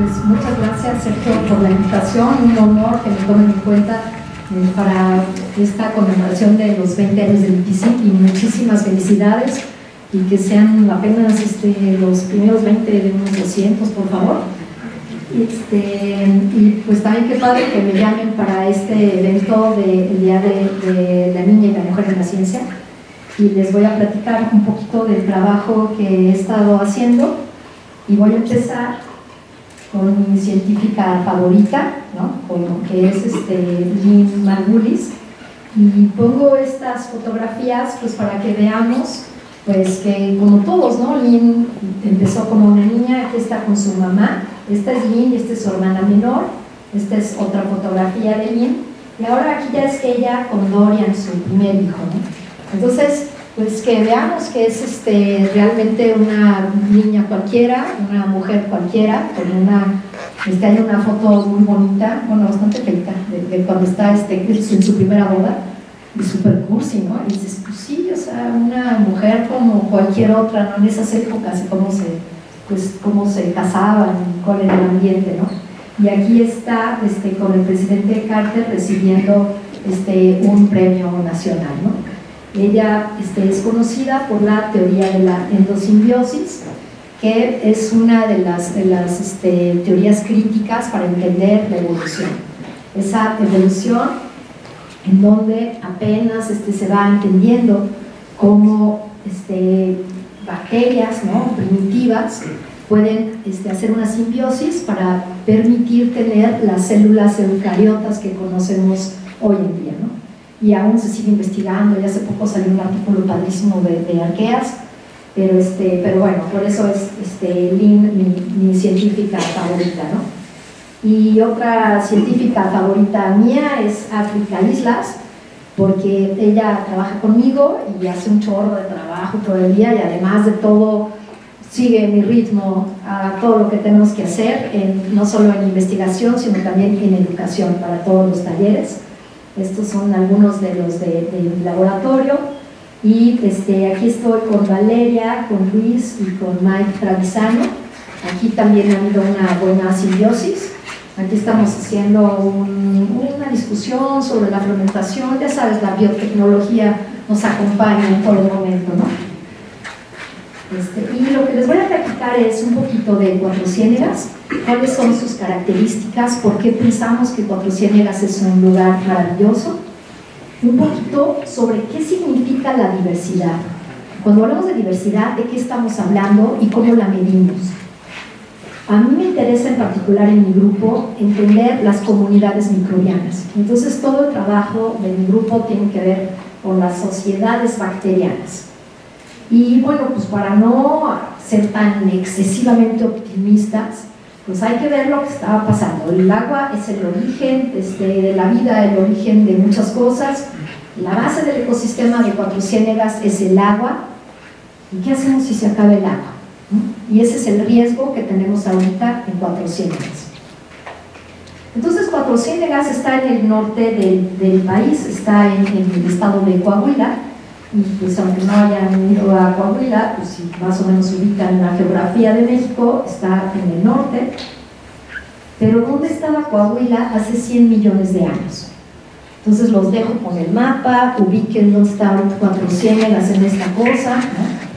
Pues muchas gracias, Sergio, por la invitación. Un honor que me tomen en cuenta para esta conmemoración de los 20 años del IPICIT, y muchísimas felicidades, y que sean apenas los primeros 20 de unos 200, por favor. Y pues también qué padre que me llamen para este evento del Día de la Niña y la Mujer en la Ciencia, y les voy a platicar un poquito del trabajo que he estado haciendo, y voy a empezar con mi científica favorita, ¿no? Que es Lynn Margulis, y pongo estas fotografías pues para que veamos pues que como todos, ¿no? Lynn empezó como una niña, aquí está con su mamá, esta es Lynn y esta es su hermana menor, esta es otra fotografía de Lynn, y ahora aquí ya es ella con Dorian, su primer hijo, ¿no? Entonces, pues que veamos que es realmente una niña cualquiera, una mujer cualquiera, con hay una foto muy bonita, bueno, bastante feita, de cuando está en su primera boda, y super cursi, ¿no? Y dices, pues sí, o sea, una mujer como cualquier otra, ¿no? En esas épocas, cómo se casaban, cuál era el ambiente, ¿no? Y aquí está con el presidente Carter recibiendo un premio nacional, ¿no? Ella es conocida por la teoría de la endosimbiosis, que es una de las teorías críticas para entender la evolución. Esa evolución en donde apenas se va entendiendo cómo bacterias, ¿no? primitivas pueden hacer una simbiosis para permitir tener las células eucariotas que conocemos hoy en día, ¿no? Y aún se sigue investigando, y hace poco salió un artículo padrísimo de arqueas, pero bueno, por eso es Lynn mi científica favorita, ¿no? Y otra científica favorita mía es África Islas, porque ella trabaja conmigo y hace un chorro de trabajo todo el día, y además de todo sigue mi ritmo a todo lo que tenemos que hacer, no solo en investigación, sino también en educación para todos los talleres. Estos son algunos de los de mi laboratorio, y aquí estoy con Valeria, con Luis y con Mike Travisano. Aquí también ha habido una buena simbiosis. Aquí estamos haciendo una discusión sobre la fermentación. Ya sabes, la biotecnología nos acompaña en todo momento, ¿no? Y lo que les voy a platicar es un poquito de Cuatro Ciénegas, cuáles son sus características, por qué pensamos que Cuatro Ciénegas es un lugar maravilloso, un poquito sobre qué significa la diversidad. Cuando hablamos de diversidad, ¿de qué estamos hablando y cómo la medimos? A mí me interesa en particular en mi grupo entender las comunidades microbianas. Entonces todo el trabajo de mi grupo tiene que ver con las sociedades bacterianas. Y bueno, pues para no ser tan excesivamente optimistas, pues hay que ver lo que estaba pasando. El agua es el origen de la vida, el origen de muchas cosas. La base del ecosistema de Cuatro Ciénegas es el agua. ¿Y qué hacemos si se acaba el agua? Y ese es el riesgo que tenemos ahorita en Cuatro Ciénegas. Entonces, Cuatro Ciénegas está en el norte del país, está en el estado de Coahuila, y pues aunque no hayan ido a Coahuila, pues si más o menos ubican la geografía de México, está en el norte. Pero ¿dónde estaba Coahuila hace 100 millones de años? Entonces los dejo con el mapa, ubiquen dónde estaban Cuatro Ciénegas en esta cosa, ¿no?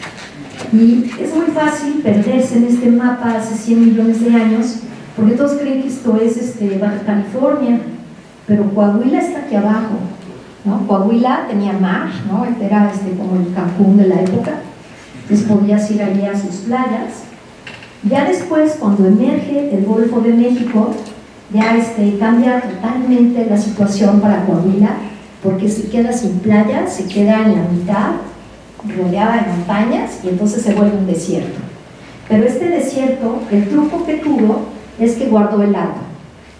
Y es muy fácil perderse en este mapa hace 100 millones de años, porque todos creen que esto es Baja California, pero Coahuila está aquí abajo, ¿no? Coahuila tenía mar, ¿no? Era como el Cancún de la época, entonces podías ir allí a sus playas. Ya después, cuando emerge el Golfo de México, ya cambia totalmente la situación para Coahuila, porque se queda sin playa, se queda en la mitad, rodeada de montañas, y entonces se vuelve un desierto. Pero este desierto, el truco que tuvo es que guardó el agua.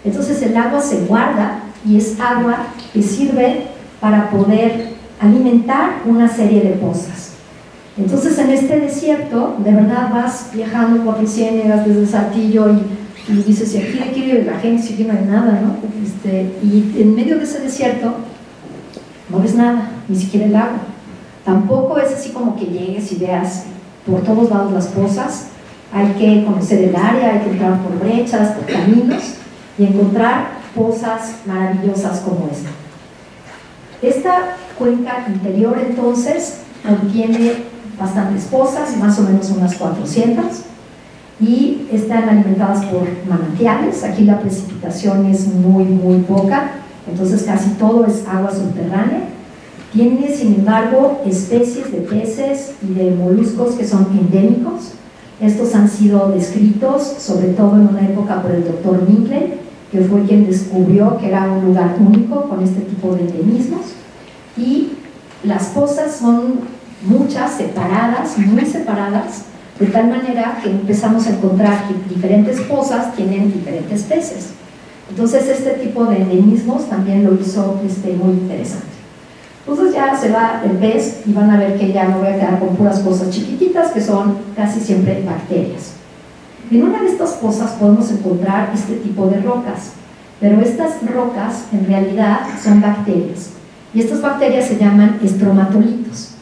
Entonces el agua se guarda, y es agua que sirve para poder alimentar una serie de pozas. Entonces en este desierto, de verdad vas viajando Cuatro Ciénegas desde Saltillo, y dices, si aquí vive la gente, si aquí no hay nada, ¿no? Y en medio de ese desierto no ves nada, ni siquiera el agua. Tampoco es así como que llegues y veas por todos lados las pozas. Hay que conocer el área, hay que entrar por brechas, por caminos y encontrar pozas maravillosas como esta. Esta cuenca interior entonces contiene bastantes pozas, más o menos unas 400, y están alimentadas por manantiales. Aquí la precipitación es muy poca, entonces casi todo es agua subterránea. Tiene sin embargo especies de peces y de moluscos que son endémicos. Estos han sido descritos sobre todo en una época por el doctor Minkley, que fue quien descubrió que era un lugar único con este tipo de endemismos. Y las pozas son muchas, separadas, muy separadas, de tal manera que empezamos a encontrar que diferentes pozas tienen diferentes peces. Entonces este tipo de endemismos también lo hizo muy interesante. Entonces ya se va el pez y van a ver que ya no voy a quedar con puras pozas chiquititas, que son casi siempre bacterias. En una de estas pozas podemos encontrar este tipo de rocas, pero estas rocas en realidad son bacterias, y estas bacterias se llaman estromatolitos.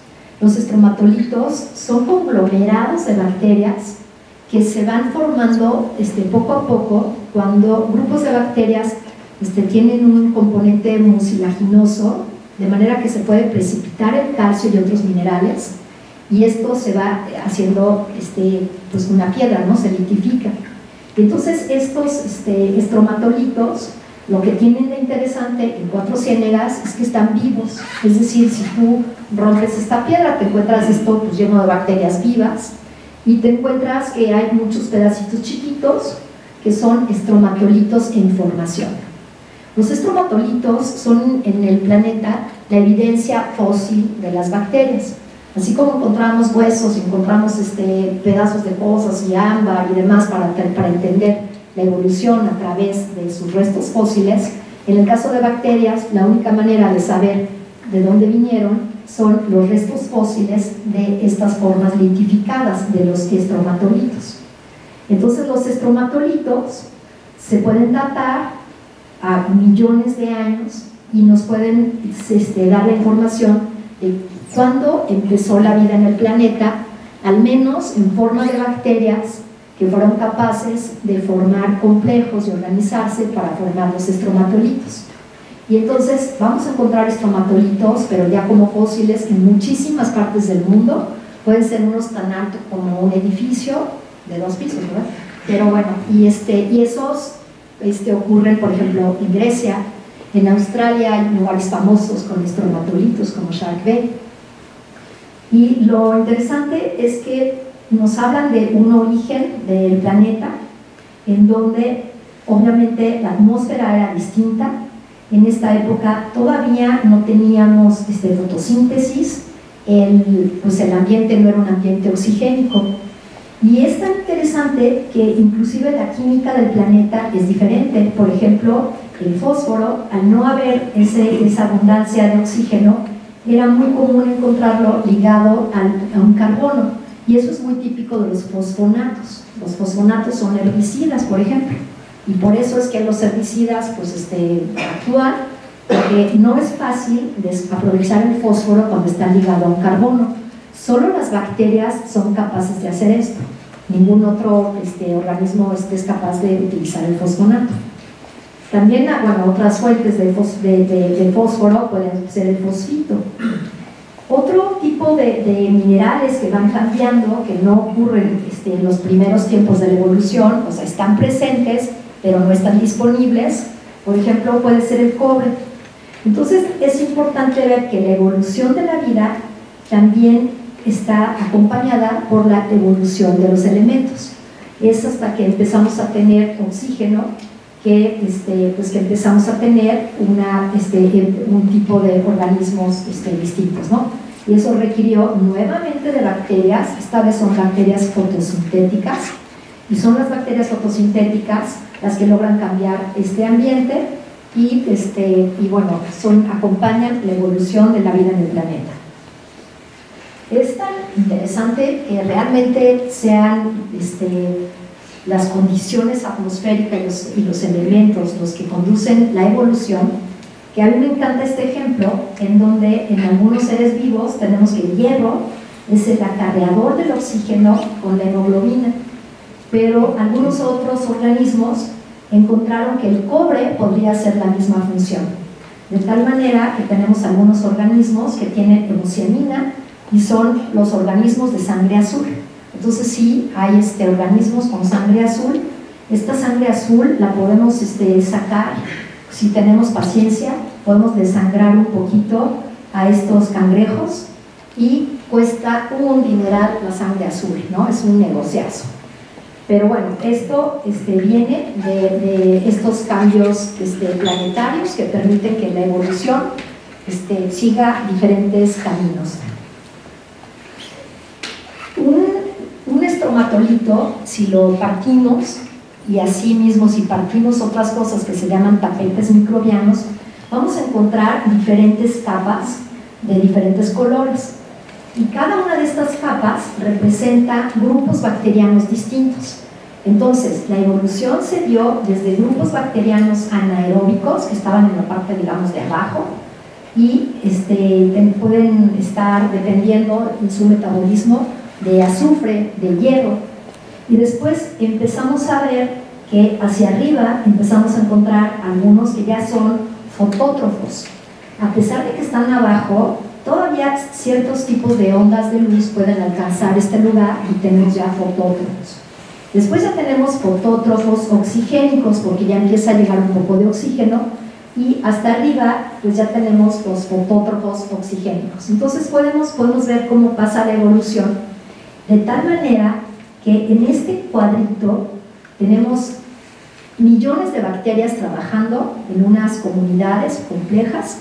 Los estromatolitos son conglomerados de bacterias que se van formando poco a poco cuando grupos de bacterias tienen un componente mucilaginoso, de manera que se puede precipitar el calcio y otros minerales, y esto se va haciendo pues una piedra, ¿no? Se litifica. Y entonces estos estromatolitos, lo que tienen de interesante en Cuatro Ciénegas es que están vivos. Es decir, si tú rompes esta piedra, te encuentras esto pues lleno de bacterias vivas, y te encuentras que hay muchos pedacitos chiquitos que son estromatolitos en formación. Los estromatolitos son en el planeta la evidencia fósil de las bacterias. Así como encontramos huesos, encontramos pedazos de cosas y ámbar y demás para entender la evolución a través de sus restos fósiles, en el caso de bacterias, la única manera de saber de dónde vinieron son los restos fósiles de estas formas litificadas de los estromatolitos. Entonces los estromatolitos se pueden datar a millones de años y nos pueden dar la información de cuándo empezó la vida en el planeta, al menos en forma de bacterias que fueron capaces de formar complejos y organizarse para formar los estromatolitos. Y entonces vamos a encontrar estromatolitos, pero ya como fósiles, en muchísimas partes del mundo. Pueden ser unos tan altos como un edificio de 2 pisos, ¿verdad? Pero bueno, y esos ocurren, por ejemplo, en Grecia. En Australia hay lugares famosos con estromatolitos como Shark Bay. Y lo interesante es que nos hablan de un origen del planeta en donde obviamente la atmósfera era distinta. En esta época todavía no teníamos fotosíntesis, pues el ambiente no era un ambiente oxigénico. Y es tan interesante que inclusive la química del planeta es diferente. Por ejemplo, el fósforo, al no haber esa abundancia de oxígeno, era muy común encontrarlo ligado a un carbono, y eso es muy típico de los fosfonatos. Los fosfonatos son herbicidas, por ejemplo, y por eso es que los herbicidas pues, actúan, porque no es fácil aprovechar el fósforo cuando está ligado a un carbono. Solo las bacterias son capaces de hacer esto. Ningún otro organismo es capaz de utilizar el fosfonato. También, otras fuentes de fósforo pueden ser el fosfito. Otro tipo de minerales que van cambiando, que no ocurren en los primeros tiempos de la evolución, o sea, están presentes, pero no están disponibles. Por ejemplo, puede ser el cobre. Entonces, es importante ver que la evolución de la vida también está acompañada por la evolución de los elementos. Es hasta que empezamos a tener oxígeno que empezamos a tener un tipo de organismos distintos, ¿no? Y eso requirió nuevamente de bacterias. Esta vez son bacterias fotosintéticas, y son las bacterias fotosintéticas las que logran cambiar este ambiente y bueno, acompañan la evolución de la vida en el planeta. Es tan interesante que realmente sean las condiciones atmosféricas y los elementos los que conducen la evolución, que a mí me encanta este ejemplo, en donde en algunos seres vivos tenemos que el hierro es el acarreador del oxígeno con la hemoglobina. pero algunos otros organismos encontraron que el cobre podría hacer la misma función. De tal manera que tenemos algunos organismos que tienen hemocianina y son los organismos de sangre azul. Entonces sí, hay organismos con sangre azul. Esta sangre azul la podemos sacar, si tenemos paciencia, podemos desangrar un poquito a estos cangrejos y cuesta un dineral la sangre azul, ¿no? Es un negociazo. Pero bueno, esto viene de estos cambios planetarios que permiten que la evolución siga diferentes caminos. Un estromatolito, si lo partimos, y así mismo si partimos otras cosas que se llaman tapetes microbianos, vamos a encontrar diferentes capas de diferentes colores. Y cada una de estas capas representa grupos bacterianos distintos. Entonces, la evolución se dio desde grupos bacterianos anaeróbicos, que estaban en la parte, digamos, de abajo, y pueden estar dependiendo en su metabolismo de azufre, de hierro, y después empezamos a ver que hacia arriba empezamos a encontrar algunos que ya son fotótrofos. A pesar de que están abajo, todavía ciertos tipos de ondas de luz pueden alcanzar este lugar y tenemos ya fotótrofos. Después ya tenemos fotótrofos oxigénicos, porque ya empieza a llegar un poco de oxígeno, y hasta arriba pues ya tenemos los fotótrofos oxigénicos. Entonces podemos ver cómo pasa la evolución, de tal manera que en este cuadrito tenemos millones de bacterias trabajando en unas comunidades complejas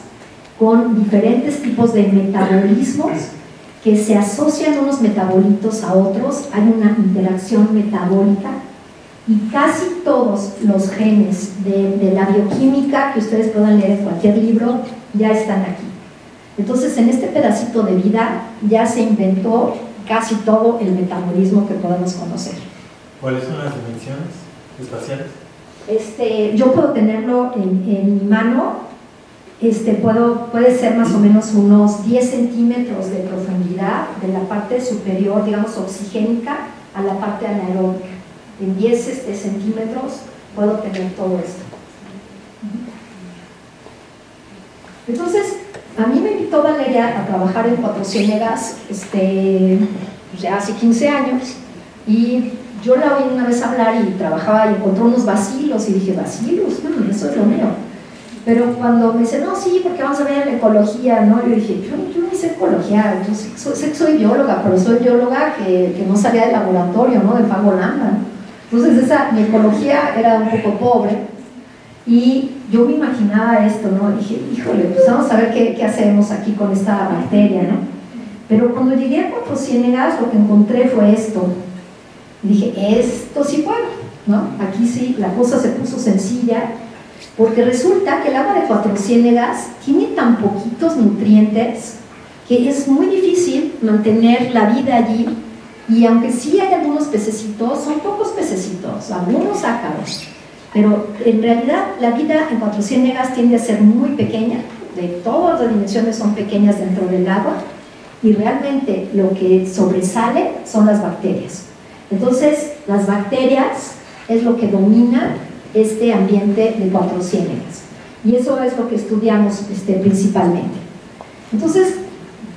con diferentes tipos de metabolismos que se asocian unos metabolitos a otros, hay una interacción metabólica y casi todos los genes de la bioquímica que ustedes puedan leer en cualquier libro ya están aquí. Entonces, en este pedacito de vida ya se inventó casi todo el metabolismo que podemos conocer. ¿Cuáles son las dimensiones espaciales? Yo puedo tenerlo en mi mano. Puede ser más o menos unos 10 centímetros de profundidad de la parte superior, digamos, oxigénica a la parte anaeróbica. En 10 centímetros puedo tener todo esto. Entonces, a mí me invitó Valeria a trabajar en Cuatro Ciénegas ya hace 15 años, y yo la oí una vez hablar y trabajaba y encontró unos bacilos y dije, ¿bacilos? Eso es lo mío. Pero cuando me dice, no, sí, porque vamos a ver la ecología, ¿no? Yo dije, yo no sé ecología, yo sé que soy bióloga, pero soy bióloga que no salía del laboratorio, ¿no? De Fango Lambda. Entonces mi ecología era un poco pobre y yo me imaginaba esto, ¿no? Dije, híjole, pues vamos a ver qué hacemos aquí con esta bacteria, ¿no? Pero cuando llegué a Cuatro Ciénegas lo que encontré fue esto. Y dije, esto sí puedo, ¿no? Aquí sí, la cosa se puso sencilla, porque resulta que el agua de Cuatro Ciénegas tiene tan poquitos nutrientes que es muy difícil mantener la vida allí, y aunque sí hay algunos pececitos, son pocos pececitos, algunos ácaros, pero en realidad la vida en Cuatro Ciénegas tiende a ser muy pequeña, de todas las dimensiones son pequeñas dentro del agua, y realmente lo que sobresale son las bacterias. Entonces, las bacterias es lo que domina este ambiente de Cuatro Ciénegas, y eso es lo que estudiamos principalmente. Entonces,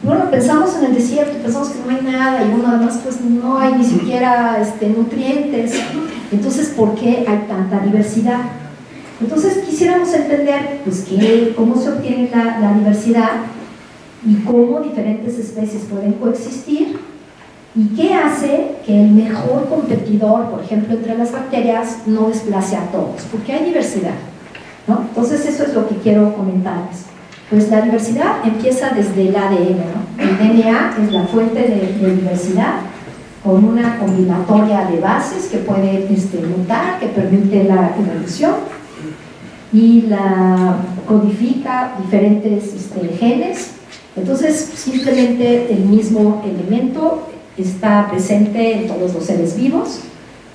bueno, pensamos en el desierto, pensamos que no hay nada, y bueno, además pues no hay ni siquiera nutrientes. Entonces, ¿por qué hay tanta diversidad? Entonces quisiéramos entender pues cómo se obtiene la diversidad y cómo diferentes especies pueden coexistir, y qué hace que el mejor competidor, por ejemplo, entre las bacterias, no desplace a todos, porque hay diversidad, ¿no? Entonces eso es lo que quiero comentarles. Pues la diversidad empieza desde el ADN, ¿no? El DNA es la fuente de diversidad, con una combinatoria de bases que puede mutar, que permite la evolución, y la codifica diferentes genes. Entonces simplemente el mismo elemento está presente en todos los seres vivos,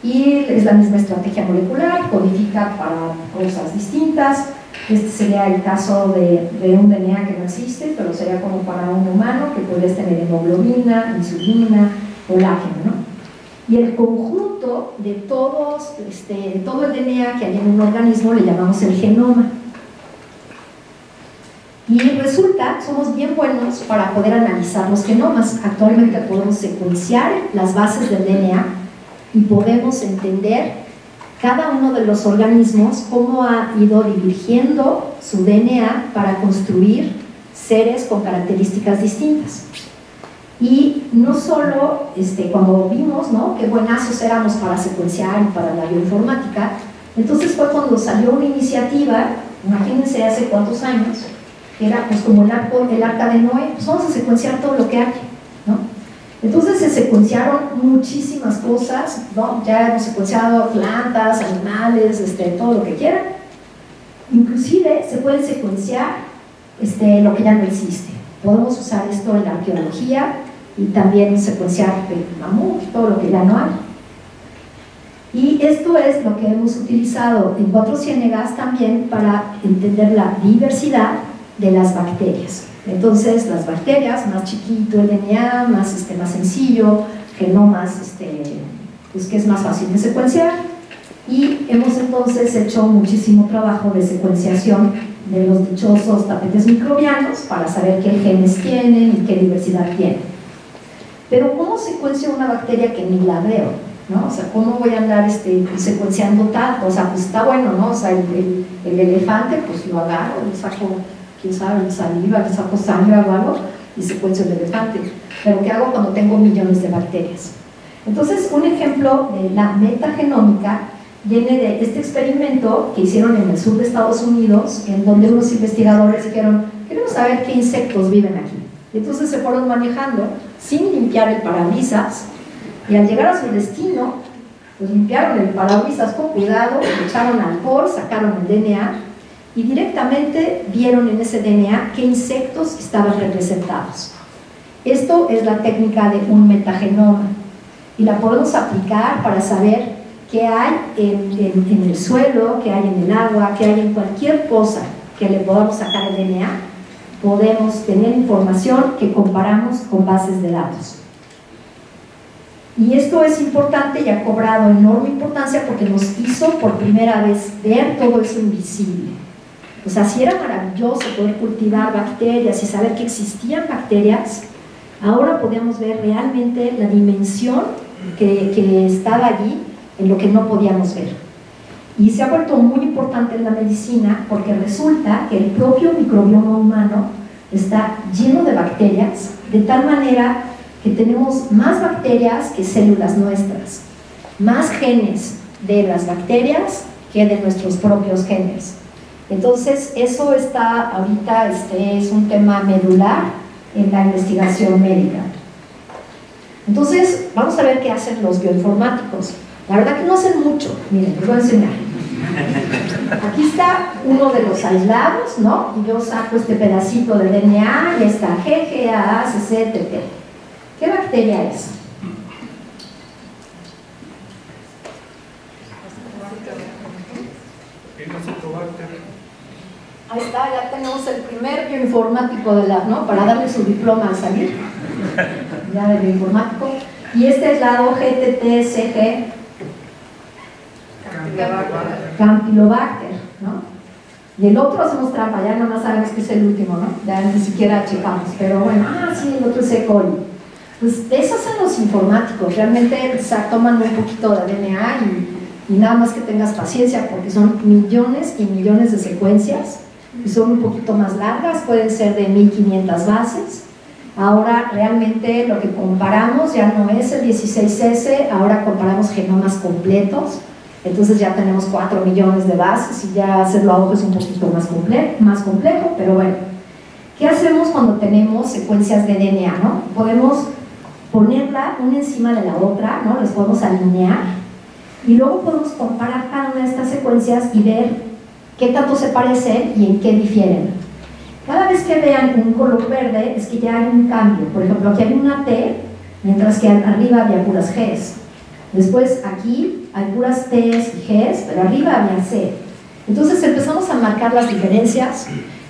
y es la misma estrategia molecular, codifica para cosas distintas. Este sería el caso de un DNA que no existe, pero sería como para un humano, que podrías tener hemoglobina, insulina, colágeno, ¿no? Y el conjunto de todo el DNA que hay en un organismo le llamamos el genoma. Y resulta, somos bien buenos para poder analizar los genomas. Actualmente podemos secuenciar las bases del DNA y podemos entender cada uno de los organismos cómo ha ido dirigiendo su DNA para construir seres con características distintas. Y no solo cuando vimos, ¿no?, qué buenazos éramos para secuenciar y para la bioinformática, entonces fue cuando salió una iniciativa, imagínense hace cuántos años, que era pues como el arca de Noé, pues vamos a secuenciar todo lo que hay, ¿no? Entonces se secuenciaron muchísimas cosas, ¿no? Ya hemos secuenciado plantas, animales, todo lo que quieran. Inclusive se puede secuenciar lo que ya no existe. Podemos usar esto en la arqueología y también secuenciar mamut, todo lo que ya no hay. Y esto es lo que hemos utilizado en Cuatro Ciénegas también para entender la diversidad de las bacterias. Entonces, las bacterias, más chiquito el DNA, más sencillo, genomas, pues que es más fácil de secuenciar. Y hemos entonces hecho muchísimo trabajo de secuenciación de los dichosos tapetes microbianos para saber qué genes tienen y qué diversidad tienen. Pero ¿cómo secuencio una bacteria que ni la veo, ¿no? O sea, ¿cómo voy a andar secuenciando tanto? O sea, pues está bueno, ¿no? O sea, el elefante, pues lo agarro, le saco, quién sabe, saliva, le saco sangre o algo y secuencio el elefante. Pero ¿qué hago cuando tengo millones de bacterias? Entonces, un ejemplo de la metagenómica viene de este experimento que hicieron en el sur de Estados Unidos, en donde unos investigadores dijeron, queremos saber qué insectos viven aquí. Y entonces se fueron manejando sin limpiar el parabrisas, y al llegar a su destino, pues limpiaron el parabrisas con cuidado, le echaron alcohol, sacaron el DNA, y directamente vieron en ese DNA qué insectos estaban representados. Esto es la técnica de un metagenoma, y la podemos aplicar para saber qué hay en el suelo, qué hay en el agua, qué hay en cualquier cosa que le podamos sacar el DNA. Podemos tener información que comparamos con bases de datos. Y esto es importante y ha cobrado enorme importancia porque nos hizo por primera vez ver todo eso invisible. O sea, si era maravilloso poder cultivar bacterias y saber que existían bacterias, ahora podemos ver realmente la dimensión que estaba allí en lo que no podíamos ver. Y se ha vuelto muy importante en la medicina porque resulta que el propio microbioma humano está lleno de bacterias, de tal manera que tenemos más bacterias que células nuestras, más genes de las bacterias que de nuestros propios genes. Entonces, eso está ahorita, es un tema medular en la investigación médica. Entonces, vamos a ver qué hacen los bioinformáticos. La verdad que no hacen mucho. Miren, les voy a enseñar. Aquí está uno de los aislados, ¿no? Y yo saco este pedacito de DNA y está GGACCTT. ¿Qué bacteria es? Ahí está, ya tenemos el primer bioinformático de la, ¿no? Para darle su diploma al salir. Ya de bioinformático. Y este aislado GTTCG Campylobacter, ¿no? Y el otro hacemos trampa, ya nomás sabemos que es el último, ¿no? Ya ni siquiera checamos, pero bueno, sí, el otro es E. coli. Pues esos son los informáticos, realmente toman un poquito de DNA y nada más que tengas paciencia porque son millones y millones de secuencias y son un poquito más largas, pueden ser de 1500 bases. Ahora realmente lo que comparamos ya no es el 16S, ahora comparamos genomas completos. Entonces ya tenemos 4 millones de bases y ya hacerlo a ojo es un poquito más complejo, pero bueno. ¿Qué hacemos cuando tenemos secuencias de DNA, no? Podemos ponerla una encima de la otra, ¿no? Las podemos alinear y luego podemos comparar cada una de estas secuencias y ver qué tanto se parecen y en qué difieren. Cada vez que vean un color verde es que ya hay un cambio. Por ejemplo, aquí hay una T, mientras que arriba había puras Gs. Después aquí hay puras T's y G's, pero arriba había C. Entonces empezamos a marcar las diferencias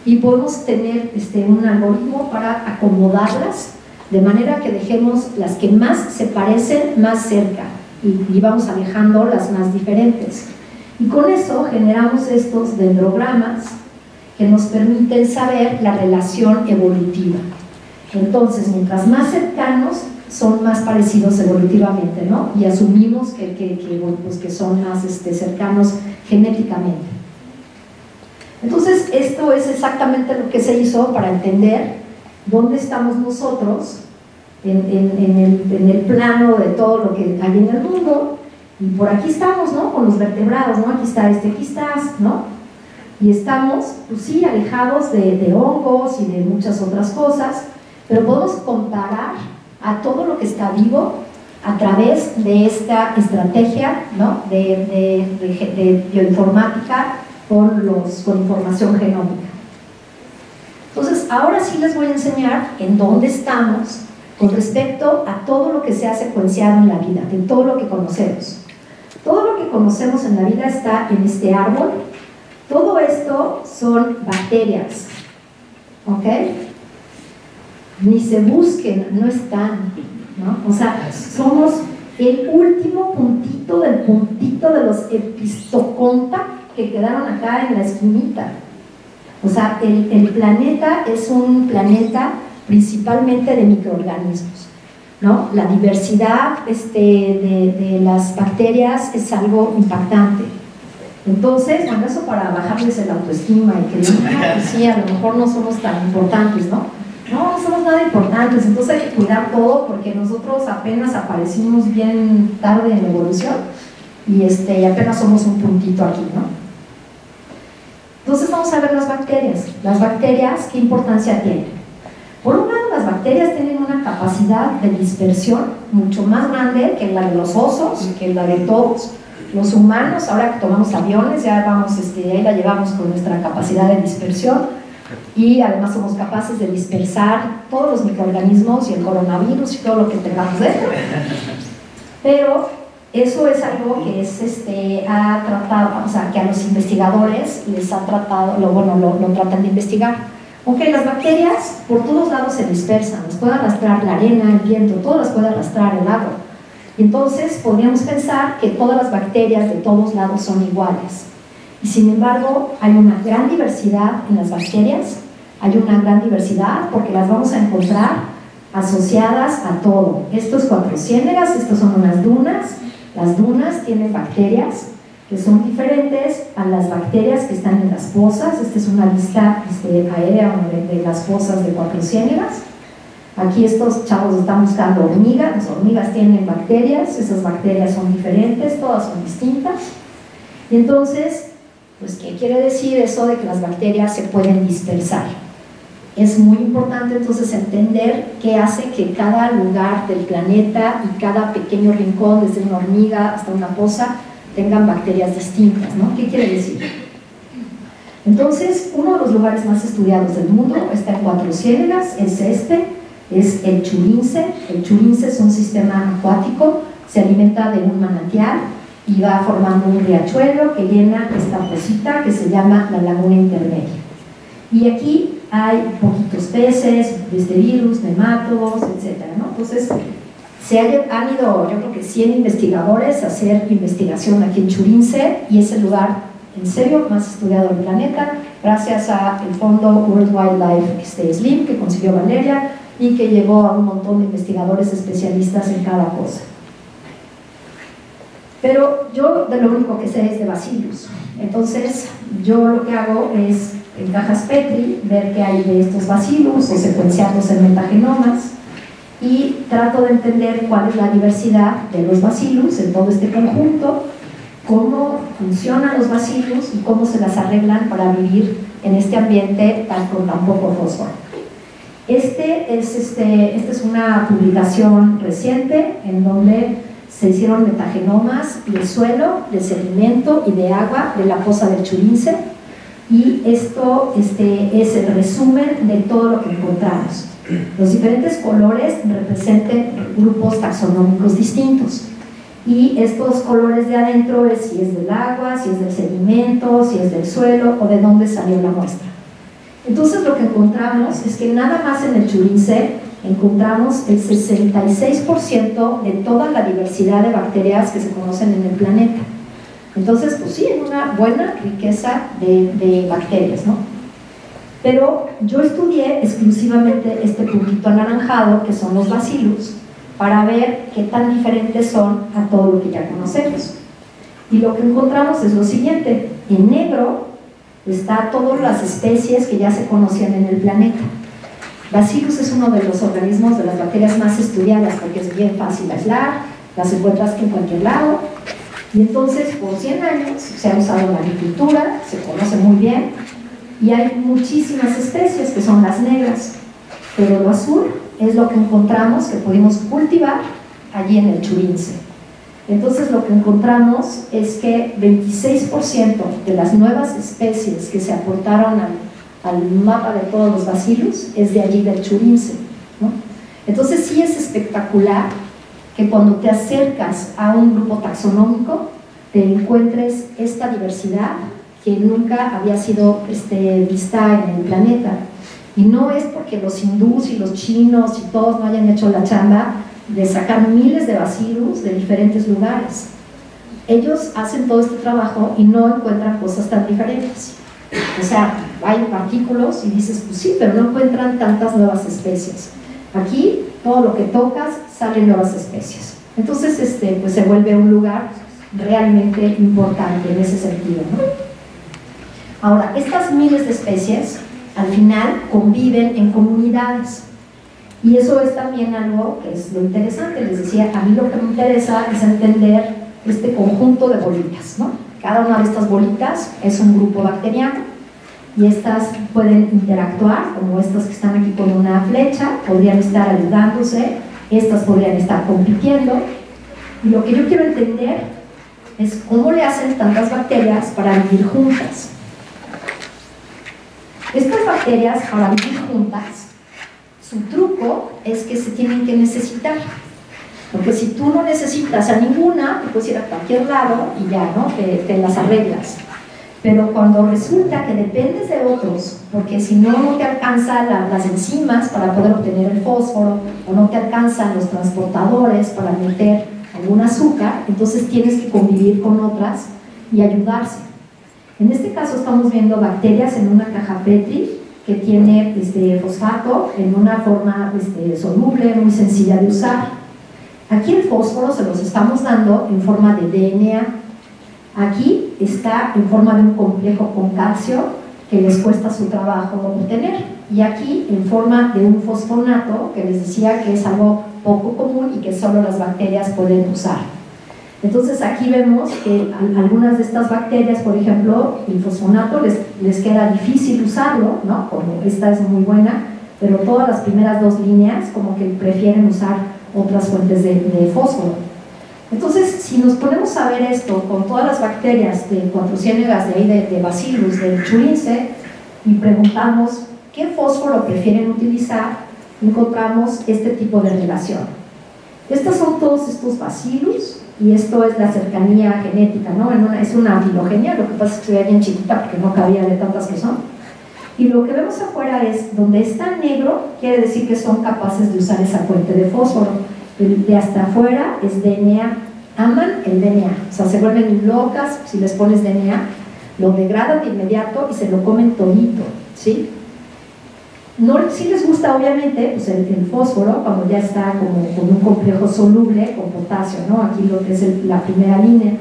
y podemos tener un algoritmo para acomodarlas de manera que dejemos las que más se parecen más cerca y vamos alejando las más diferentes. Y con eso generamos estos dendrogramas que nos permiten saber la relación evolutiva. Entonces, mientras más cercanos, son más parecidos evolutivamente, ¿no? Y asumimos que son más cercanos genéticamente. Entonces, esto es exactamente lo que se hizo para entender dónde estamos nosotros en el plano de todo lo que hay en el mundo. Y por aquí estamos, ¿no? Con los vertebrados, ¿no? Aquí está aquí estás, ¿no? Y estamos, pues sí, alejados de hongos y de muchas otras cosas, pero podemos comparar a todo lo que está vivo a través de esta estrategia, ¿no? de bioinformática con información genómica. Entonces, ahora sí les voy a enseñar en dónde estamos con respecto a todo lo que se ha secuenciado en la vida, de todo lo que conocemos. Todo lo que conocemos en la vida está en este árbol. Todo esto son bacterias, ¿ok? Ni se busquen, no están, ¿no? O sea, somos el último puntito de los epistoconta que quedaron acá en la esquinita. O sea, el planeta es un planeta principalmente de microorganismos, ¿no? La diversidad de las bacterias es algo impactante. Entonces, bueno, eso para bajarles el autoestima y que digan, pues sí, a lo mejor no somos tan importantes, ¿no? No somos nada importantes, entonces hay que cuidar todo porque nosotros apenas aparecimos bien tarde en la evolución y apenas somos un puntito aquí, ¿no? Entonces vamos a ver las bacterias. Las bacterias, ¿qué importancia tienen? Por un lado, las bacterias tienen una capacidad de dispersión mucho más grande que la de los osos, que la de todos. Los humanos, ahora que tomamos aviones, ya vamos, ahí la llevamos con nuestra capacidad de dispersión. Y además somos capaces de dispersar todos los microorganismos y el coronavirus y todo lo que tengamos dentro. Pero eso es algo que ha tratado, o sea, que a los investigadores les ha tratado, lo tratan de investigar. Aunque las bacterias por todos lados se dispersan, las puede arrastrar la arena, el viento, todo las puede arrastrar el agua. Entonces podríamos pensar que todas las bacterias de todos lados son iguales. Y sin embargo, hay una gran diversidad en las bacterias, hay una gran diversidad porque las vamos a encontrar asociadas a todo. Estos cuatrociénegas, estos son unas dunas. Las dunas tienen bacterias que son diferentes a las bacterias que están en las pozas. Esta es una lista aérea de las pozas de cuatrociénegas. Aquí estos chavos están buscando hormigas. Las hormigas tienen bacterias, esas bacterias son diferentes, todas son distintas. Y entonces, pues, ¿qué quiere decir eso de que las bacterias se pueden dispersar? Es muy importante entonces entender qué hace que cada lugar del planeta y cada pequeño rincón, desde una hormiga hasta una poza, tengan bacterias distintas, ¿no? ¿Qué quiere decir? Entonces, uno de los lugares más estudiados del mundo está en cuatrociénegas, es el churince. El churince es un sistema acuático, se alimenta de un manantial y va formando un riachuelo que llena esta pocita que se llama la laguna intermedia. Y aquí hay poquitos peces, virus, nemátodos, etc., ¿no? Entonces, han ido, yo creo que 100 investigadores a hacer investigación aquí en Churince, y es el lugar, en serio, más estudiado del planeta, gracias al fondo World Wildlife Slim, que consiguió Valeria, y que llevó a un montón de investigadores especialistas en cada cosa. Pero yo de lo único que sé es de bacillus. Entonces, yo lo que hago es, en cajas Petri, ver qué hay de estos bacillus o secuenciarlos en metagenomas, y trato de entender cuál es la diversidad de los bacillus en todo este conjunto, cómo funcionan los bacillus y cómo se las arreglan para vivir en este ambiente con tan poco fósforo. Esta es una publicación reciente en donde se hicieron metagenomas del suelo, del sedimento y de agua de la fosa del Churince, y esto es el resumen de todo lo que encontramos. Los diferentes colores representan grupos taxonómicos distintos, y estos colores de adentro es si es del agua, si es del sedimento, si es del suelo o de dónde salió la muestra. Entonces lo que encontramos es que nada más en el Churince encontramos el 66% de toda la diversidad de bacterias que se conocen en el planeta. Entonces, pues sí, es una buena riqueza de bacterias, ¿no? Pero yo estudié exclusivamente este puntito anaranjado, que son los bacillus, para ver qué tan diferentes son a todo lo que ya conocemos. Y lo que encontramos es lo siguiente: en negro está todas las especies que ya se conocían en el planeta. Bacillus es uno de los organismos, de las bacterias más estudiadas, porque es bien fácil de aislar, las encuentras en cualquier lado. Y entonces, por 100 años se ha usado en la agricultura, se conoce muy bien, y hay muchísimas especies que son las negras, pero lo azul es lo que encontramos que pudimos cultivar allí en el Churince. Entonces lo que encontramos es que 26% de las nuevas especies que se aportaron al mapa de todos los bacillus es de allí del Churince, ¿no? Entonces sí es espectacular que cuando te acercas a un grupo taxonómico te encuentres esta diversidad que nunca había sido vista en el planeta. Y no es porque los hindús y los chinos y todos no hayan hecho la chamba de sacar miles de bacillus de diferentes lugares. Ellos hacen todo este trabajo y no encuentran cosas tan diferentes. O sea, hay artículos y dices, pues sí, pero no encuentran tantas nuevas especies. Aquí, todo lo que tocas, salen nuevas especies. Entonces, pues se vuelve un lugar realmente importante en ese sentido, ¿no? Ahora, estas miles de especies, al final, conviven en comunidades. Y eso es también algo que es lo interesante. Les decía, a mí lo que me interesa es entender este conjunto de bolitas, ¿no? Cada una de estas bolitas es un grupo bacteriano y estas pueden interactuar, como estas que están aquí con una flecha, podrían estar ayudándose, estas podrían estar compitiendo. Y lo que yo quiero entender es cómo le hacen tantas bacterias para vivir juntas. Estas bacterias, para vivir juntas, su truco es que se tienen que necesitar. Porque si tú no necesitas a ninguna, te puedes ir a cualquier lado y ya, ¿no? Te las arreglas. Pero cuando resulta que dependes de otros, porque si no, no te alcanzan las enzimas para poder obtener el fósforo, o no te alcanzan los transportadores para meter algún azúcar, entonces tienes que convivir con otras y ayudarse. En este caso estamos viendo bacterias en una caja Petri que tiene fosfato en una forma soluble, muy sencilla de usar. Aquí el fósforo se los estamos dando en forma de DNA. Aquí está en forma de un complejo con calcio que les cuesta su trabajo obtener. Y aquí en forma de un fosfonato que les decía que es algo poco común y que solo las bacterias pueden usar. Entonces aquí vemos que algunas de estas bacterias, por ejemplo, el fosfonato les queda difícil usarlo, ¿no? Como esta es muy buena, pero todas las primeras dos líneas como que prefieren usar otras fuentes de fósforo. Entonces, si nos ponemos a ver esto con todas las bacterias de cuatrociénegas de ahí de Bacillus, del Churince, y preguntamos qué fósforo prefieren utilizar, encontramos este tipo de relación. Estos son todos estos Bacillus, y esto es la cercanía genética, ¿no? Es una filogenia, lo que pasa es que se ve bien chiquita porque no cabía de tantas que son. Y lo que vemos afuera es, donde está negro, quiere decir que son capaces de usar esa fuente de fósforo. El de hasta afuera es DNA, aman el DNA, o sea, se vuelven locas si les pones DNA, lo degradan de inmediato y se lo comen todito, ¿sí? No, sí les gusta obviamente pues el fósforo cuando ya está como con un complejo soluble con potasio, ¿no? Aquí lo que es la primera línea,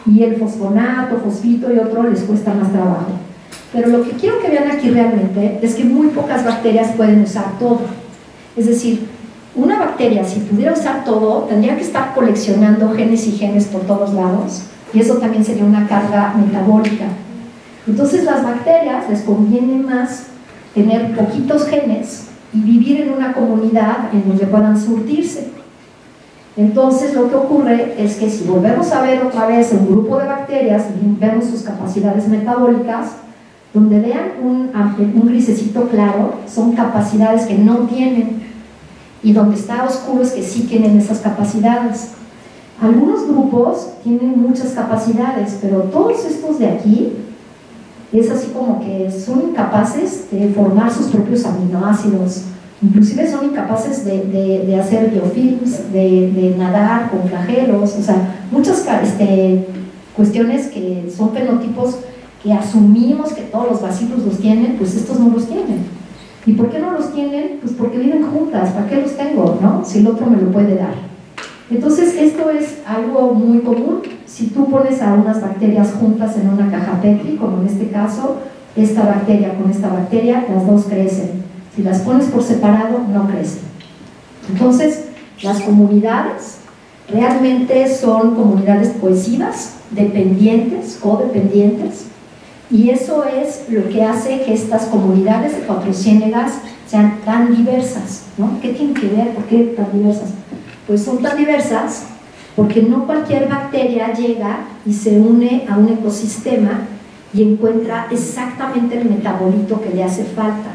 y el fosfonato, fosfito y otro les cuesta más trabajo. Pero lo que quiero que vean aquí realmente es que muy pocas bacterias pueden usar todo. Es decir, una bacteria si pudiera usar todo tendría que estar coleccionando genes y genes por todos lados, y eso también sería una carga metabólica. Entonces las bacterias les conviene más tener poquitos genes y vivir en una comunidad en donde puedan surtirse. Entonces lo que ocurre es que si volvemos a ver otra vez un grupo de bacterias y vemos sus capacidades metabólicas, donde vean un grisecito claro, son capacidades que no tienen, y donde está oscuro es que sí tienen esas capacidades. Algunos grupos tienen muchas capacidades, pero todos estos de aquí es así como que son incapaces de formar sus propios aminoácidos, Inclusive son incapaces de hacer biofilms, de nadar con flagelos, o sea, muchas cuestiones que son fenotipos que asumimos que todos los bacilos los tienen, pues estos no los tienen. ¿Y por qué no los tienen? Pues porque viven juntas. ¿Para qué los tengo, no? Si el otro me lo puede dar. Entonces esto es algo muy común. Si tú pones a unas bacterias juntas en una caja Petri, como en este caso, esta bacteria con esta bacteria, las dos crecen. Si las pones por separado, no crecen. Entonces, las comunidades realmente son comunidades cohesivas, dependientes, codependientes, y eso es lo que hace que estas comunidades de Cuatro Ciénegas sean tan diversas, ¿no? ¿Qué tienen que ver? ¿Por qué tan diversas? Pues son tan diversas porque no cualquier bacteria llega y se une a un ecosistema y encuentra exactamente el metabolito que le hace falta.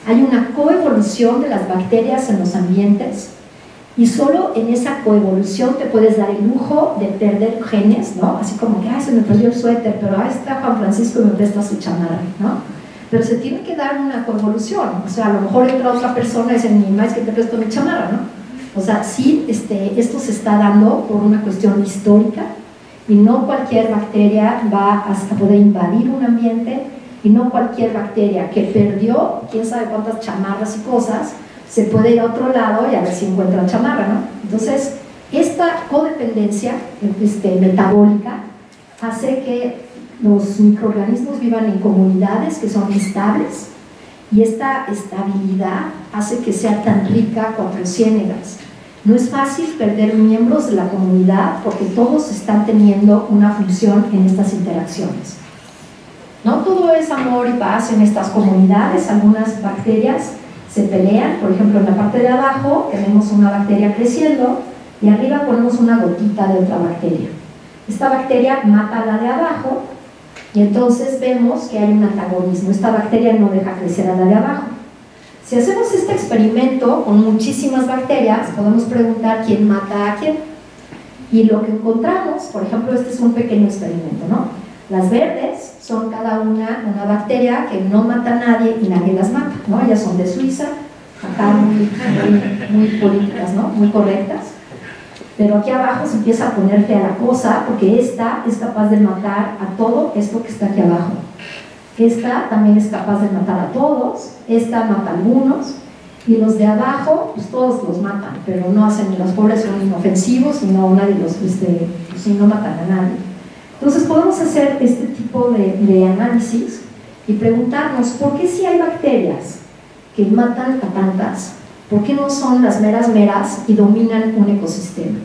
Hay una coevolución de las bacterias en los ambientes y solo en esa coevolución te puedes dar el lujo de perder genes, ¿no? Así como que, ay, se me perdió el suéter, pero ahí está Juan Francisco y me presta su chamarra, ¿no? Pero se tiene que dar una coevolución, o sea, a lo mejor entra otra persona y dice, ni más que te presto mi chamarra, ¿no? O sea, sí, esto se está dando por una cuestión histórica y no cualquier bacteria va a poder invadir un ambiente y no cualquier bacteria que perdió quién sabe cuántas chamarras y cosas se puede ir a otro lado y a ver si encuentra chamarra, ¿no? Entonces, esta codependencia metabólica hace que los microorganismos vivan en comunidades que son estables y esta estabilidad hace que sea tan rica Cuatro Ciénegas. No es fácil perder miembros de la comunidad porque todos están teniendo una función en estas interacciones. No todo es amor y paz en estas comunidades, algunas bacterias se pelean, por ejemplo en la parte de abajo tenemos una bacteria creciendo y arriba ponemos una gotita de otra bacteria. Esta bacteria mata a la de abajo y entonces vemos que hay un antagonismo, esta bacteria no deja crecer a la de abajo. Si hacemos este experimento con muchísimas bacterias, podemos preguntar quién mata a quién. Y lo que encontramos, por ejemplo, este es un pequeño experimento, ¿no? Las verdes son cada una bacteria que no mata a nadie y nadie las mata, ¿no? Ellas son de Suiza, acá muy políticas, ¿no? Muy correctas. Pero aquí abajo se empieza a poner fea la cosa porque esta es capaz de matar a todo esto que está aquí abajo. Esta también es capaz de matar a todos, esta mata a algunos, y los de abajo, pues todos los matan, pero no hacen, los pobres son inofensivos y no, nadie los, no matan a nadie. Entonces podemos hacer este tipo de análisis y preguntarnos por qué si hay bacterias que matan a tantas, ¿por qué no son las meras y dominan un ecosistema?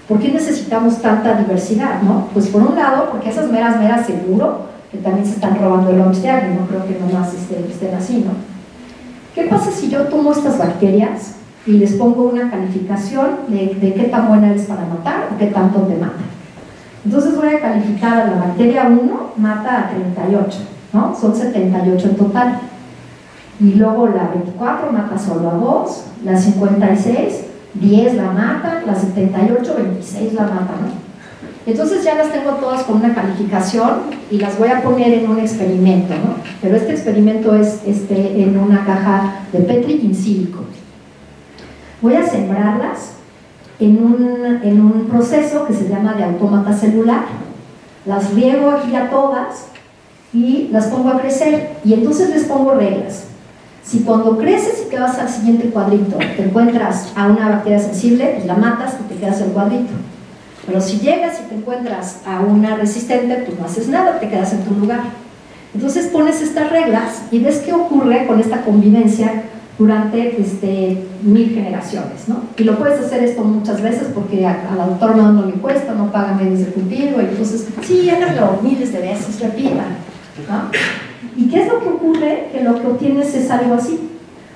¿Por qué necesitamos tanta diversidad, no? Pues por un lado, porque esas meras seguro que también se están robando el lunch de alguien, no creo que nomás estén así, ¿no? ¿Qué pasa si yo tomo estas bacterias y les pongo una calificación de qué tan buena es para matar o qué tanto te mata? Entonces voy a calificar a la bacteria 1, mata a 38, ¿no? Son 78 en total. Y luego la 24 mata solo a 2, la 56, 10 la matan, la 78, 26 la matan, ¿no? Entonces ya las tengo todas con una calificación y las voy a poner en un experimento, ¿no? Pero este experimento es en una caja de Petri in silico. Voy a sembrarlas en un proceso que se llama de autómata celular. Las riego aquí a todas y las pongo a crecer y entonces les pongo reglas. Si cuando creces y te vas al siguiente cuadrito te encuentras a una bacteria sensible, pues la matas y te quedas en el cuadrito. Pero si llegas y te encuentras a una resistente, pues no haces nada, te quedas en tu lugar. Entonces pones estas reglas y ves qué ocurre con esta convivencia durante 1000 generaciones, ¿no? Y lo puedes hacer esto muchas veces porque al autor no le cuesta, no paga medios de cultivo, y entonces, sí, háganlo miles de veces, repitan, ¿no? ¿Y qué es lo que ocurre? Que lo que obtienes es algo así.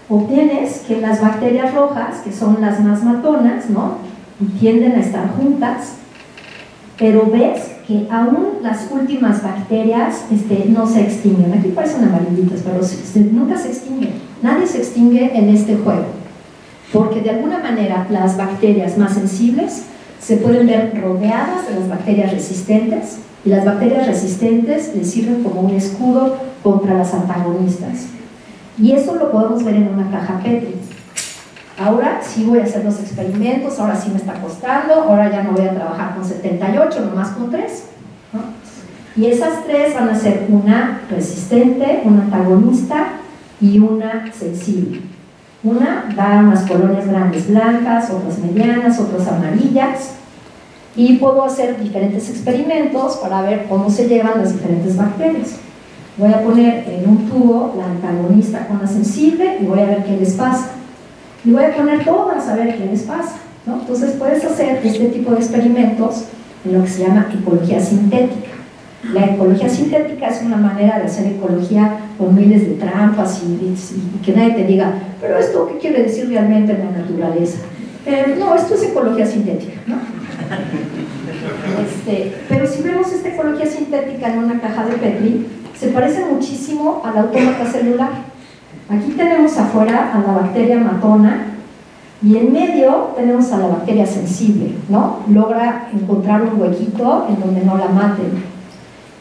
Obtienes que las bacterias rojas, que son las más matonas, ¿no? Tienden a estar juntas, pero ves que aún las últimas bacterias no se extinguen. Aquí parecen amarillitas, pero nunca se extinguen. Nadie se extingue en este juego, porque de alguna manera las bacterias más sensibles se pueden ver rodeadas de las bacterias resistentes, y las bacterias resistentes les sirven como un escudo contra las antagonistas. Y eso lo podemos ver en una caja Petri. Ahora sí voy a hacer los experimentos, ahora sí me está costando, ahora ya no voy a trabajar con 78, nomás con 3, ¿no? Y esas 3 van a ser una resistente, una antagonista y una sensible. Una da unas colonias grandes blancas, otras medianas, otras amarillas, y puedo hacer diferentes experimentos para ver cómo se llevan las diferentes bacterias. Voy a poner en un tubo la antagonista con la sensible y voy a ver qué les pasa. Y voy a poner todas a ver qué les pasa, ¿no? Entonces puedes hacer este tipo de experimentos en lo que se llama ecología sintética. La ecología sintética es una manera de hacer ecología con miles de trampas y que nadie te diga, pero esto ¿qué quiere decir realmente en la naturaleza? No, esto es ecología sintética, ¿no? Pero si vemos esta ecología sintética en una caja de Petri, se parece muchísimo al autómata celular. Aquí tenemos afuera a la bacteria matona y en medio tenemos a la bacteria sensible, ¿no? Logra encontrar un huequito en donde no la maten.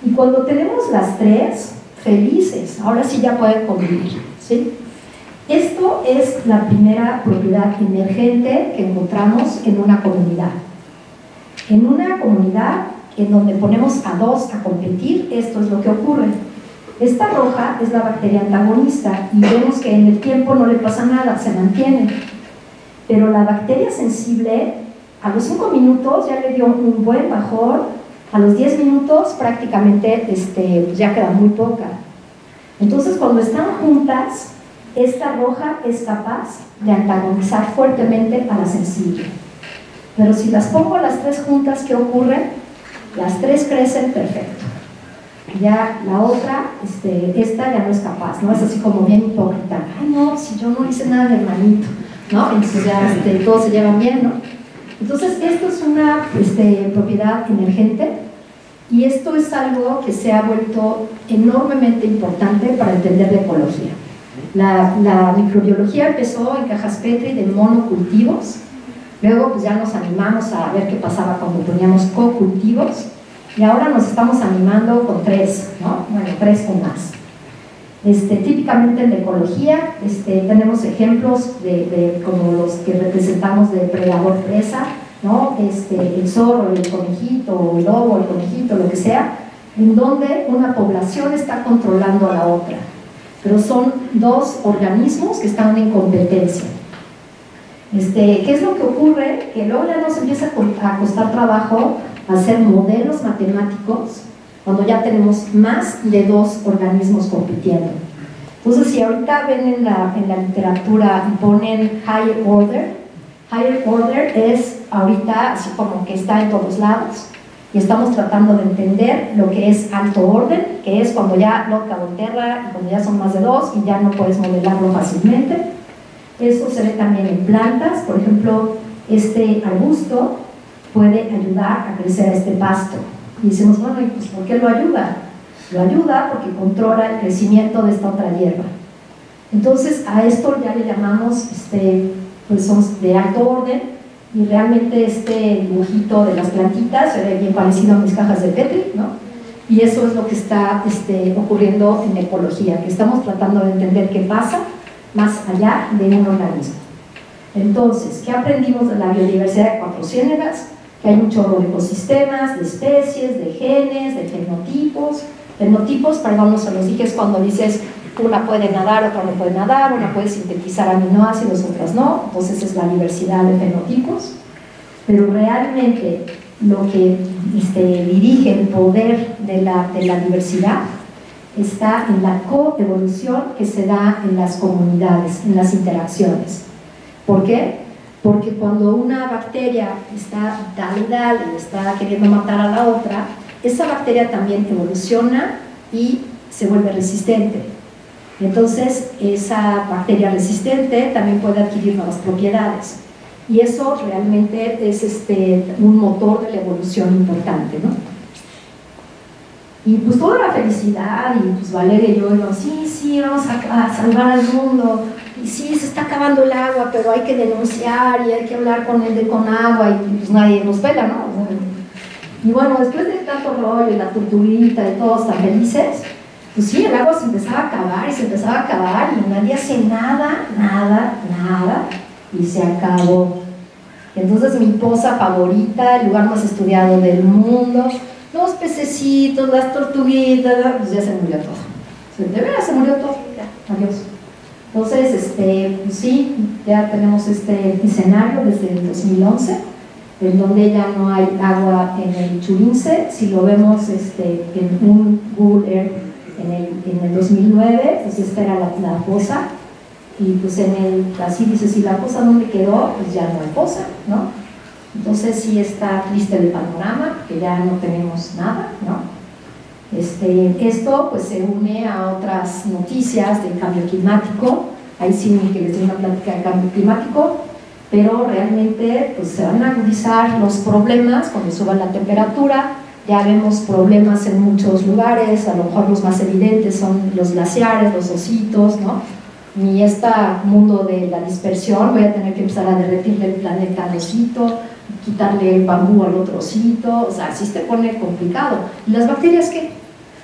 Y cuando tenemos las 3, felices, ahora sí ya pueden convivir, ¿sí? Esto es la primera propiedad emergente que encontramos en una comunidad. En una comunidad en donde ponemos a 2 a competir, esto es lo que ocurre. Esta roja es la bacteria antagonista y vemos que en el tiempo no le pasa nada, se mantiene. Pero la bacteria sensible, a los 5 minutos ya le dio un buen bajón, a los 10 minutos prácticamente ya queda muy poca. Entonces cuando están juntas, esta roja es capaz de antagonizar fuertemente a la sensible. Pero si las pongo las 3 juntas, ¿qué ocurre? Las 3 crecen perfecto. Ya la otra, esta ya no es capaz, ¿no? Es así como bien hipócrita. Ay, no, si yo no hice nada de hermanito, ¿no? Entonces ya todos se llevan bien, ¿no? Entonces, esto es una propiedad emergente y esto es algo que se ha vuelto enormemente importante para entender la ecología. La microbiología empezó en cajas Petri de monocultivos, luego pues ya nos animamos a ver qué pasaba cuando poníamos cocultivos y ahora nos estamos animando con 3, ¿no? Bueno, 3 o más. Típicamente en la ecología tenemos ejemplos como los que representamos de predador-presa, ¿no? El zorro, el conejito, el lobo, el conejito, lo que sea, en donde una población está controlando a la otra. Pero son 2 organismos que están en competencia. ¿Qué es lo que ocurre? Que luego ya nos empieza a costar trabajo hacer modelos matemáticos cuando ya tenemos más de 2 organismos compitiendo. Entonces, si ahorita ven en la literatura y ponen higher order es ahorita así como que está en todos lados y estamos tratando de entender lo que es alto orden, que es cuando ya loca volterra y cuando ya son más de 2 y ya no puedes modelarlo fácilmente. Eso se ve también en plantas, por ejemplo, este arbusto puede ayudar a crecer a este pasto. Y decimos, bueno, ¿y pues por qué lo ayuda? Lo ayuda porque controla el crecimiento de esta otra hierba. Entonces, a esto ya le llamamos, pues son de alto orden, y realmente este dibujito de las plantitas se ve bien parecido a mis cajas de Petri, ¿no? Y eso es lo que está ocurriendo en ecología, que estamos tratando de entender qué pasa más allá de un organismo. Entonces, ¿qué aprendimos de la biodiversidad de Cuatro Ciénegas? Que hay un chorro de ecosistemas, de especies, de genes, de fenotipos. Fenotipos, perdón, no se los dije, es cuando dices una puede nadar, otra no puede nadar, una puede sintetizar aminoácidos, otras no, entonces es la diversidad de fenotipos. Pero realmente lo que dirige el poder de la diversidad está en la coevolución que se da en las comunidades, en las interacciones. ¿Por qué? Porque cuando una bacteria está dale y está queriendo matar a la otra, esa bacteria también evoluciona y se vuelve resistente. Entonces, esa bacteria resistente también puede adquirir nuevas propiedades. Y eso realmente es un motor de la evolución importante, ¿no? Y pues toda la felicidad, y pues Valeria y yo íbamos, sí, vamos a salvar al mundo, y sí, se está acabando el agua, pero hay que denunciar y hay que hablar con el de Conagua, y pues nadie nos pela, ¿no? Y bueno, después de tanto rollo y la tortuguita y todos tan felices, pues sí, el agua se empezaba a acabar y se empezaba a acabar y nadie hace nada, y se acabó. Entonces mi poza favorita, el lugar más estudiado del mundo, los pececitos, las tortuguitas, pues ya se murió todo. De veras se murió todo, ya, adiós. Entonces, pues sí, ya tenemos este escenario desde el 2011, en donde ya no hay agua en el Churince. Si lo vemos en un Google Earth en el 2009, pues esta era la poza. Y pues así dices, ¿y la poza dónde quedó? Pues ya no hay poza, ¿no? Entonces sí está triste el panorama, que ya no tenemos nada, ¿no? Esto pues se une a otras noticias del cambio climático. Ahí sí que les doy una plática de cambio climático, pero realmente pues se van a agudizar los problemas cuando suba la temperatura. Ya vemos problemas en muchos lugares, a lo mejor los más evidentes son los glaciares, los ositos, ¿no? Ni este mundo de la dispersión, voy a tener que empezar a derretirle el planeta al osito, quitarle el bambú al otro osito, o sea, así se pone complicado. ¿Y las bacterias qué?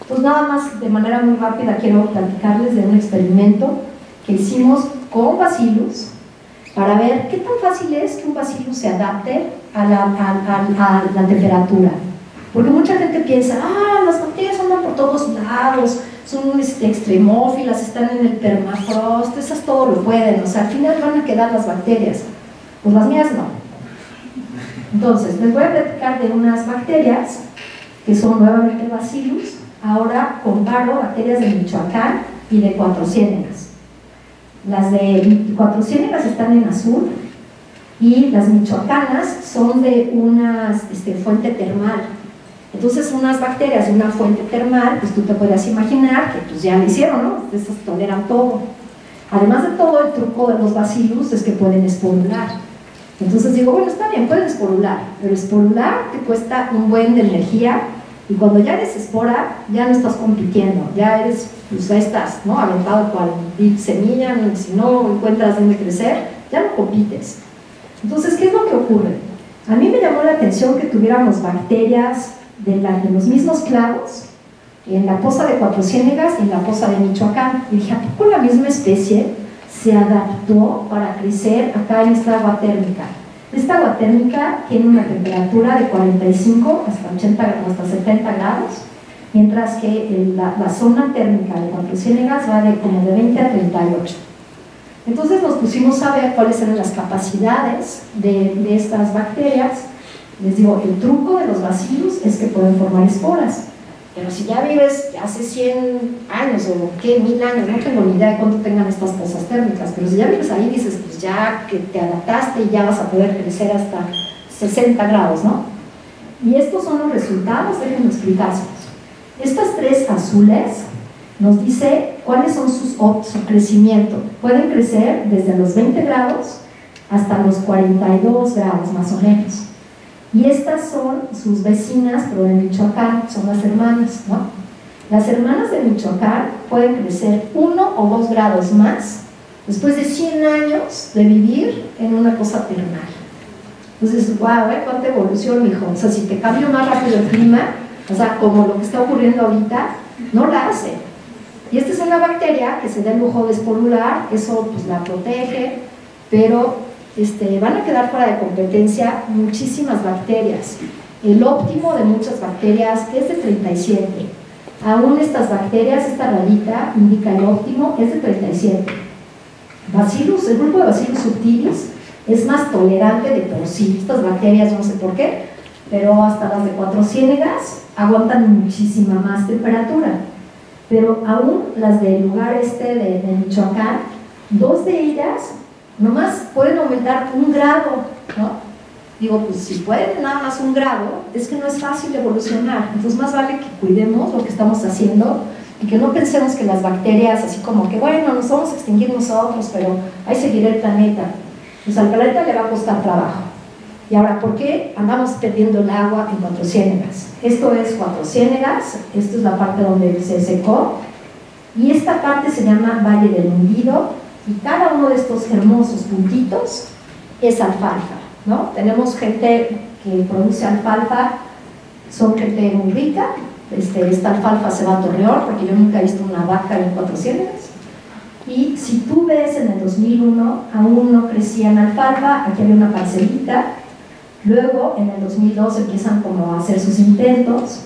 Pues nada más, de manera muy rápida, quiero platicarles de un experimento que hicimos con bacillus para ver qué tan fácil es que un bacillus se adapte a la temperatura. Porque mucha gente piensa, las bacterias andan por todos lados, son extremófilas, están en el permafrost, esas todo lo pueden, o sea, al final van a quedar las bacterias. Pues las mías no. Entonces, les voy a platicar de unas bacterias que son nuevamente bacillus. Ahora comparo bacterias de Michoacán y de Cuatro Ciénegas. Las de Cuatro Ciénegas están en azul y las michoacanas son de una fuente termal. Entonces unas bacterias de una fuente termal, pues tú te puedes imaginar que pues ya lo hicieron, ¿no? Esas toleran todo. Además de todo, el truco de los bacillus es que pueden esporular. Entonces digo, bueno, está bien, pueden esporular, pero esporular te cuesta un buen de energía y cuando ya eres espora, ya no estás compitiendo, ya eres, pues ya estás, ¿no? Aventado cual semilla, si no encuentras dónde crecer, ya no compites. Entonces, ¿qué es lo que ocurre? A mí me llamó la atención que tuviéramos bacterias de los mismos clavos en la poza de Cuatro Ciénegas y en la poza de Michoacán. Y dije, ¿a poco la misma especie se adaptó para crecer acá en esta agua térmica? Esta agua térmica tiene una temperatura de 45 hasta 70 grados, mientras que la zona térmica de Cuatro Ciénegas va de como de 20 a 38. Entonces nos pusimos a ver cuáles eran las capacidades de estas bacterias. Les digo, el truco de los bacillus es que pueden formar esporas. Pero si ya vives hace 100 años o ¿qué? 1000 años, no tengo ni idea de cuánto tengan estas pozas térmicas, pero si ya vives ahí dices, pues ya que te adaptaste y ya vas a poder crecer hasta 60 grados, ¿no? Y estos son los resultados, déjenme explicárselos. Estas tres azules nos dice cuáles son su crecimiento. Pueden crecer desde los 20 grados hasta los 42 grados más o menos. Y estas son sus vecinas, pero de Michoacán, son las hermanas, ¿no? Las hermanas de Michoacán pueden crecer 1 o 2 grados más después de 100 años de vivir en una cosa termal. Entonces, wow, cuánta evolución, mijo. O sea, si te cambio más rápido el clima, o sea, como lo que está ocurriendo ahorita, no la hace. Y esta es una bacteria que se da el lujo de esporular, eso pues la protege, pero van a quedar fuera de competencia muchísimas bacterias. El óptimo de muchas bacterias es de 37. Aún estas bacterias, esta rayita indica el óptimo, es de 37. Bacillus, el grupo de Bacillus subtilis es más tolerante de por sí. Estas bacterias, no sé por qué, pero hasta las de Cuatro Ciénegas aguantan muchísima más temperatura. Pero aún las del lugar de Michoacán, 2 de ellas nomás pueden aumentar 1 grado, ¿no? Digo, pues si pueden nada más 1 grado, es que no es fácil evolucionar. Entonces más vale que cuidemos lo que estamos haciendo y que no pensemos que las bacterias, así como que bueno, nos vamos a extinguir nosotros, pero ahí seguirá el planeta. Pues al planeta le va a costar trabajo. Y ahora, ¿por qué andamos perdiendo el agua en Cuatro Ciénegas? Esto es Cuatro Ciénegas, esto es la parte donde se secó, y esta parte se llama Valle del Hundido, y cada uno de estos hermosos puntitos es alfalfa, ¿no? Tenemos gente que produce alfalfa, son gente muy rica. Esta alfalfa se va a Torreón, porque yo nunca he visto una vaca en Cuatro Ciénegas. Y si tú ves en el 2001, aún no crecían alfalfa, aquí había una parcelita. Luego, en el 2002 empiezan como a hacer sus intentos.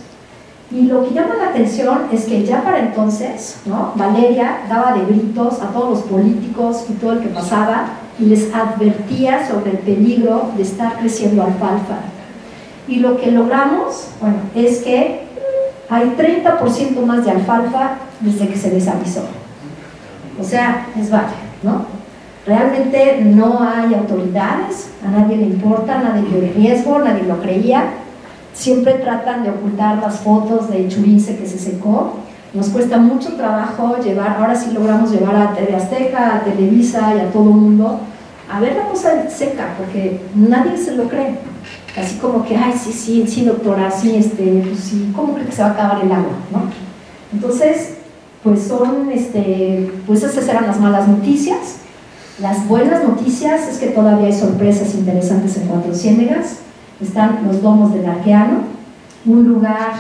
Y lo que llama la atención es que ya para entonces, ¿no?, Valeria daba de gritos a todos los políticos y todo el que pasaba y les advertía sobre el peligro de estar creciendo alfalfa. Y lo que logramos, bueno, es que hay 30% más de alfalfa desde que se les avisó. O sea, es vaya, ¿no? Realmente no hay autoridades, a nadie le importa, nadie vio el riesgo, nadie lo creía. Siempre tratan de ocultar las fotos de Churince que se secó. Nos cuesta mucho trabajo llevar, ahora sí logramos llevar a TV Azteca, a Televisa y a todo el mundo a ver la cosa seca, porque nadie se lo cree. Así como que, ay, sí, doctora, sí, pues sí, ¿cómo cree que se va a acabar el agua, no? Entonces, pues son, pues esas eran las malas noticias. Las buenas noticias es que todavía hay sorpresas interesantes en Cuatro Ciénegas. Están los domos del Arqueano, un lugar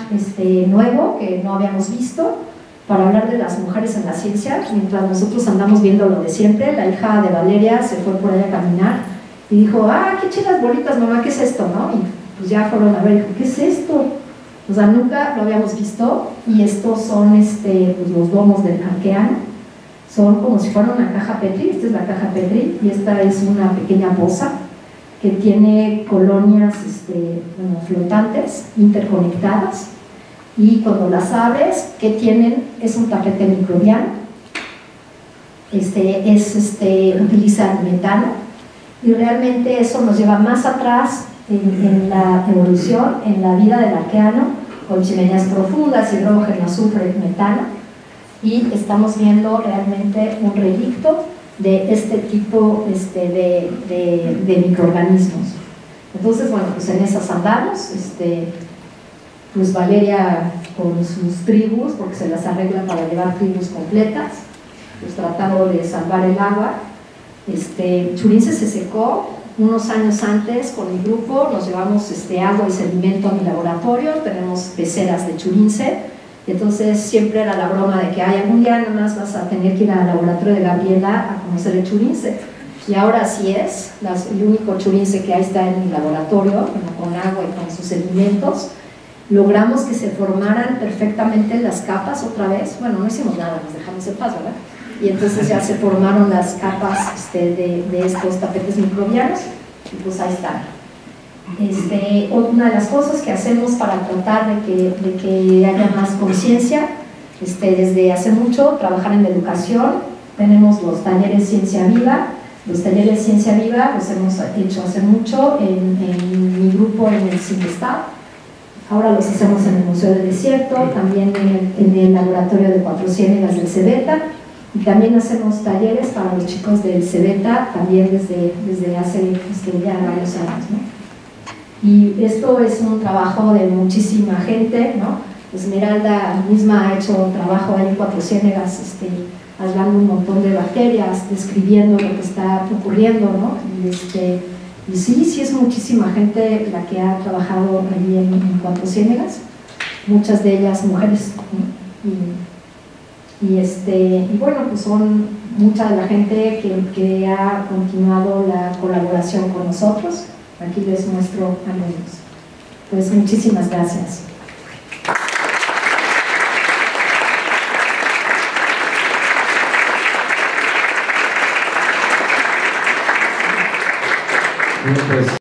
nuevo que no habíamos visto para hablar de las mujeres en la ciencia. Mientras nosotros andamos viendo lo de siempre, la hija de Valeria se fue por ahí a caminar y dijo, qué chidas bolitas, mamá, ¿qué es esto?, ¿no? Y pues ya fueron a ver, dijo, ¿qué es esto? O sea, nunca lo habíamos visto, y estos son pues los domos del Arqueano. Son como si fuera una caja Petri. Esta es la caja Petri y esta es una pequeña poza que tiene colonias flotantes, interconectadas, y cuando las abres, ¿qué tienen? Es un tapete microbiano, utilizan metano, y realmente eso nos lleva más atrás en la evolución, en la vida del Arqueano, con chimeneas profundas, hidrógeno, azufre, metano, y estamos viendo realmente un relicto de este tipo de microorganismos. Entonces, bueno, pues en esas andamos, pues Valeria con sus tribus, porque se las arregla para llevar tribus completas, pues tratando de salvar el agua. Churince se secó unos años antes con mi grupo, nos llevamos agua y sedimento a mi laboratorio, tenemos peceras de Churince. Entonces siempre era la broma de que algún día nada más vas a tener que ir al laboratorio de Gabriela a conocer el Churince. Y ahora así es, el único Churince que hay está en mi laboratorio, con agua y con sus sedimentos. Logramos que se formaran perfectamente las capas otra vez. Bueno, no hicimos nada, nos dejamos en paz, ¿verdad? Y entonces ya se formaron las capas de estos tapetes microbianos, y pues ahí están. Una de las cosas que hacemos para tratar de que haya más conciencia, desde hace mucho, trabajar en la educación. Tenemos los talleres Ciencia Viva. Los talleres Ciencia Viva los hemos hecho hace mucho en mi grupo en el CINESTAD. Ahora los hacemos en el Museo del Desierto, también en el laboratorio de Cuatro Ciénegas del CEBETA, y también hacemos talleres para los chicos del CEBETA, también desde hace ya varios años, ¿no? Y esto es un trabajo de muchísima gente, ¿no? Esmeralda misma ha hecho trabajo ahí en Cuatro Ciénegas, hablando un montón de bacterias, describiendo lo que está ocurriendo, ¿no? Y sí es muchísima gente la que ha trabajado allí en Cuatro Ciénegas, muchas de ellas mujeres, ¿no? Y bueno, pues son mucha de la gente que ha continuado la colaboración con nosotros. Aquí les muestro algunos. Pues muchísimas gracias. Bien, pues.